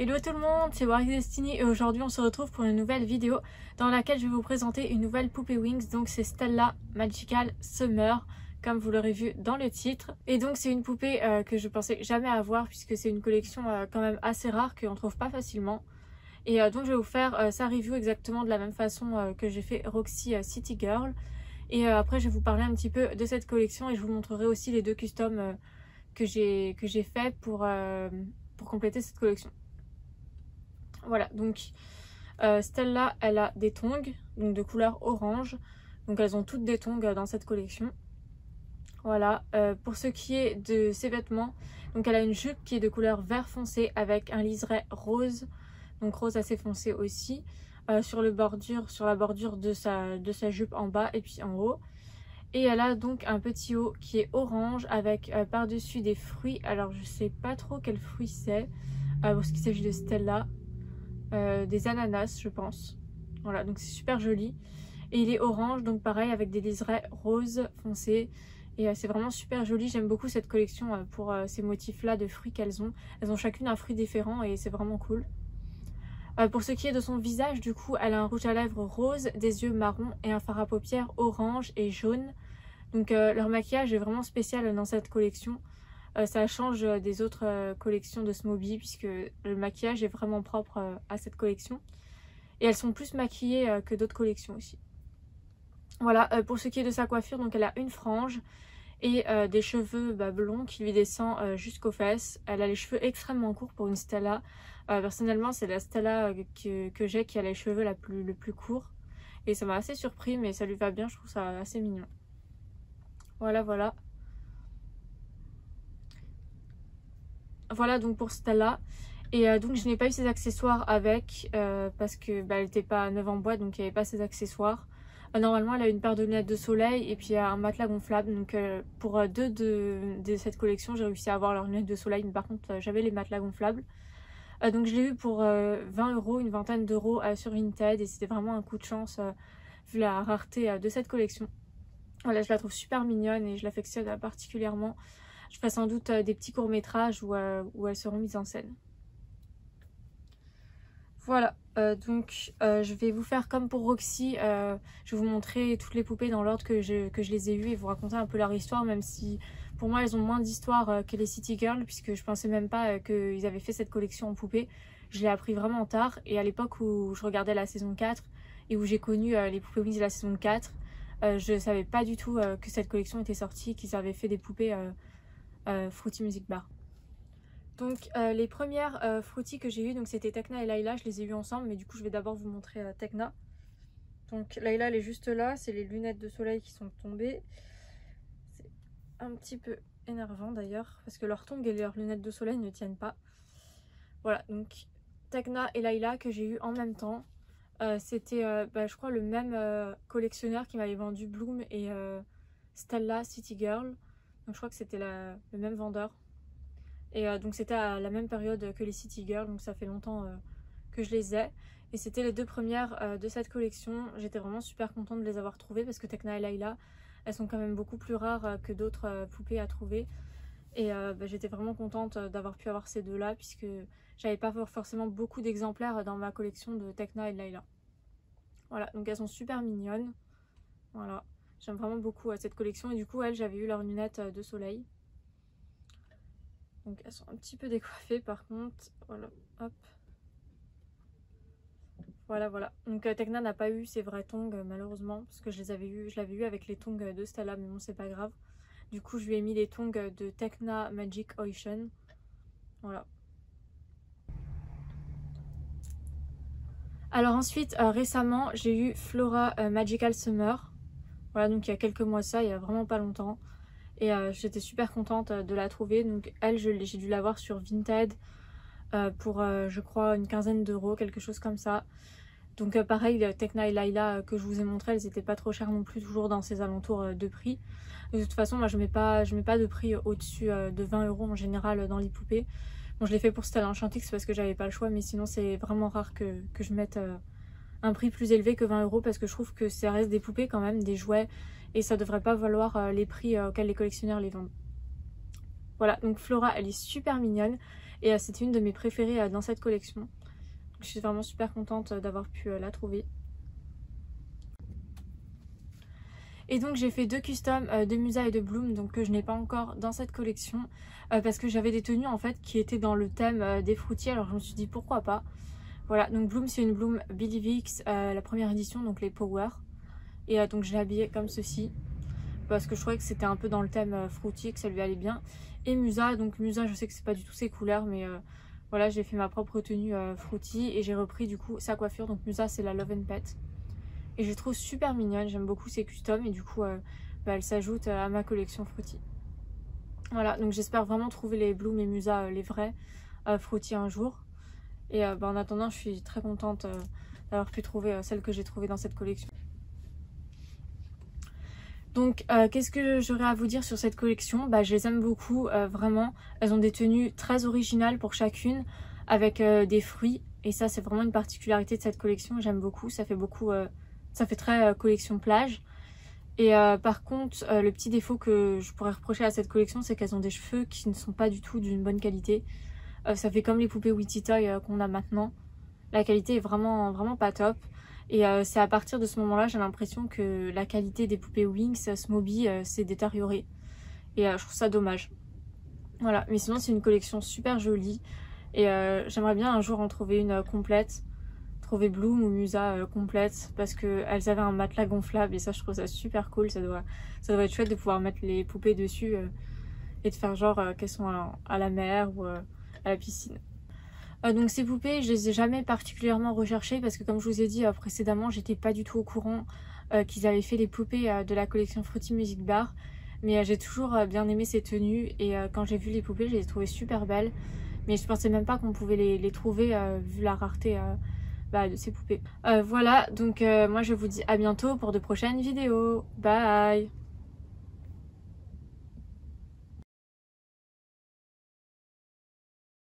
Hello tout le monde, c'est Warwick Destiny et aujourd'hui on se retrouve pour une nouvelle vidéo dans laquelle je vais vous présenter une nouvelle poupée Wings. Donc c'est Stella Magical Summer comme vous l'aurez vu dans le titre. Et donc c'est une poupée que je pensais jamais avoir puisque c'est une collection quand même assez rare qu'on trouve pas facilement. Et donc je vais vous faire sa review exactement de la même façon que j'ai fait Roxy City Girl. Et après je vais vous parler un petit peu de cette collection et je vous montrerai aussi les deux customs que j'ai fait pour compléter cette collection. Voilà, donc Stella, elle a des tongs, donc de couleur orange. Donc elles ont toutes des tongs dans cette collection. Voilà, pour ce qui est de ses vêtements, donc elle a une jupe qui est de couleur vert foncé avec un liseré rose, donc rose assez foncé aussi, sur la bordure de sa jupe en bas et puis en haut. Et elle a donc un petit haut qui est orange avec par-dessus des fruits. Alors je sais pas trop quel fruit c'est, parce qu'il s'agit de Stella. Des ananas je pense. Voilà, donc c'est super joli. Et il est orange, donc pareil avec des liserés roses foncés. Et c'est vraiment super joli. J'aime beaucoup cette collection pour ces motifs là de fruits qu'elles ont. Elles ont chacune un fruit différent et c'est vraiment cool. Pour ce qui est de son visage, du coup, elle a un rouge à lèvres rose, des yeux marrons et un fard à paupières orange et jaune. Donc leur maquillage est vraiment spécial dans cette collection. Ça change des autres collections de Smoby puisque le maquillage est vraiment propre à cette collection. Et elles sont plus maquillées que d'autres collections aussi. Voilà, pour ce qui est de sa coiffure, donc elle a une frange et des cheveux blonds qui lui descendent jusqu'aux fesses. Elle a les cheveux extrêmement courts pour une Stella. Personnellement, c'est la Stella que j'ai qui a les cheveux le plus courts. Et ça m'a assez surpris, mais ça lui va bien, je trouve ça assez mignon. Voilà, voilà. Voilà donc pour Stella. Et donc je n'ai pas eu ses accessoires avec parce que elle n'était pas neuve en boîte, donc il n'y avait pas ses accessoires. Normalement elle a une paire de lunettes de soleil et puis un matelas gonflable. Donc pour deux de cette collection j'ai réussi à avoir leurs lunettes de soleil, mais par contre j'avais les matelas gonflables. Donc je l'ai eu pour 20 €, une vingtaine d'euros sur Vinted, et c'était vraiment un coup de chance vu la rareté de cette collection. Voilà, je la trouve super mignonne et je l'affectionne particulièrement. Je ferai sans doute des petits courts-métrages où elles seront mises en scène. Voilà, donc je vais vous faire comme pour Roxy. Je vais vous montrer toutes les poupées dans l'ordre que je les ai eues et vous raconter un peu leur histoire, même si pour moi elles ont moins d'histoire que les City Girls, puisque je pensais même pas qu'ils avaient fait cette collection en poupées. Je l'ai appris vraiment tard, et à l'époque où je regardais la saison 4 et où j'ai connu les poupées Wings de la saison 4, je savais pas du tout que cette collection était sortie, qu'ils avaient fait des poupées Fruity Music Bar. Donc les premières Fruity que j'ai eues, donc c'était Tekna et Layla, je les ai eues ensemble, mais du coup je vais d'abord vous montrer Tekna. Donc Layla elle est juste là, c'est les lunettes de soleil qui sont tombées. C'est un petit peu énervant d'ailleurs, parce que leurs tongs et leurs lunettes de soleil ne tiennent pas. Voilà, donc Tekna et Layla que j'ai eu en même temps. C'était je crois le même collectionneur qui m'avait vendu Bloom et Stella City Girl. Donc je crois que c'était le même vendeur. Et donc c'était à la même période que les City Girls, donc ça fait longtemps que je les ai. Et c'était les deux premières de cette collection. J'étais vraiment super contente de les avoir trouvées parce que Tekna et Layla, elles sont quand même beaucoup plus rares que d'autres poupées à trouver. Et j'étais vraiment contente d'avoir pu avoir ces deux-là puisque j'avais pas forcément beaucoup d'exemplaires dans ma collection de Tekna et de Layla. Voilà, donc elles sont super mignonnes. Voilà, j'aime vraiment beaucoup cette collection. Et du coup, j'avais eu leurs lunettes de soleil. Donc elles sont un petit peu décoiffées par contre. Voilà, hop. Voilà, voilà. Donc Tekna n'a pas eu ses vrais tongs malheureusement, parce que je l'avais eu avec les tongs de Stella, mais bon c'est pas grave. Du coup je lui ai mis les tongs de Tekna Magic Ocean. Voilà. Alors ensuite récemment j'ai eu Flora Magical Summer. Voilà, donc il y a quelques mois ça, il y a vraiment pas longtemps. Et j'étais super contente de la trouver. Donc elle, j'ai dû l'avoir sur Vinted pour je crois une quinzaine d'euros, quelque chose comme ça. Donc pareil, Tekna et Layla que je vous ai montré, elles n'étaient pas trop chères non plus, toujours dans ces alentours de prix. De toute façon, moi je mets pas de prix au-dessus de 20 € en général dans les poupées. Bon, je l'ai fait pour Stella Enchantix parce que j'avais pas le choix, mais sinon c'est vraiment rare que je mette un prix plus élevé que 20 € parce que je trouve que ça reste des poupées quand même, des jouets, et ça devrait pas valoir les prix auxquels les collectionneurs les vendent. Voilà, donc Flora elle est super mignonne Et c'était une de mes préférées dans cette collection. Je suis vraiment super contente d'avoir pu la trouver. Et donc j'ai fait 2 customs de Musa et de Bloom, donc que je n'ai pas encore dans cette collection. Parce que j'avais des tenues en fait qui étaient dans le thème des fruitiers, alors je me suis dit pourquoi pas. Voilà, donc Bloom c'est une Bloom Billy Vicks, la première édition, donc les Power. Et donc je l'ai habillée comme ceci. Parce que je trouvais que c'était un peu dans le thème fruitier, que ça lui allait bien. Et Musa, donc Musa je sais que c'est pas du tout ses couleurs, mais voilà, j'ai fait ma propre tenue fruity et j'ai repris du coup sa coiffure. Donc Musa c'est la Love and Pet. Et je les trouve super mignonne, j'aime beaucoup ces customs et du coup elle s'ajoute à ma collection fruity. Voilà, donc j'espère vraiment trouver les Bloom et Musa, les vrais fruity un jour. Et en attendant, je suis très contente d'avoir pu trouver celles que j'ai trouvées dans cette collection. Donc qu'est-ce que j'aurais à vous dire sur cette collection? Je les aime beaucoup, vraiment. Elles ont des tenues très originales pour chacune, avec des fruits. Et ça c'est vraiment une particularité de cette collection, j'aime beaucoup. Ça fait très collection plage. Et par contre, le petit défaut que je pourrais reprocher à cette collection, c'est qu'elles ont des cheveux qui ne sont pas du tout d'une bonne qualité. Ça fait comme les poupées Witty Toy qu'on a maintenant. La qualité est vraiment pas top. Et c'est à partir de ce moment-là, j'ai l'impression que la qualité des poupées Winx, Smoby, s'est détériorée. Et je trouve ça dommage. Voilà, mais sinon c'est une collection super jolie. Et j'aimerais bien un jour en trouver une complète. Trouver Bloom ou Musa complète. Parce qu'elles avaient un matelas gonflable et ça je trouve ça super cool. Ça doit être chouette de pouvoir mettre les poupées dessus et de faire genre qu'elles sont à la mer ou à la piscine. Donc ces poupées, je les ai jamais particulièrement recherchées parce que comme je vous ai dit précédemment, j'étais pas du tout au courant qu'ils avaient fait les poupées de la collection Fruity Music Bar. Mais j'ai toujours bien aimé ces tenues et quand j'ai vu les poupées, je les ai trouvées super belles. Mais je pensais même pas qu'on pouvait les trouver vu la rareté de ces poupées. Voilà, donc moi je vous dis à bientôt pour de prochaines vidéos. Bye!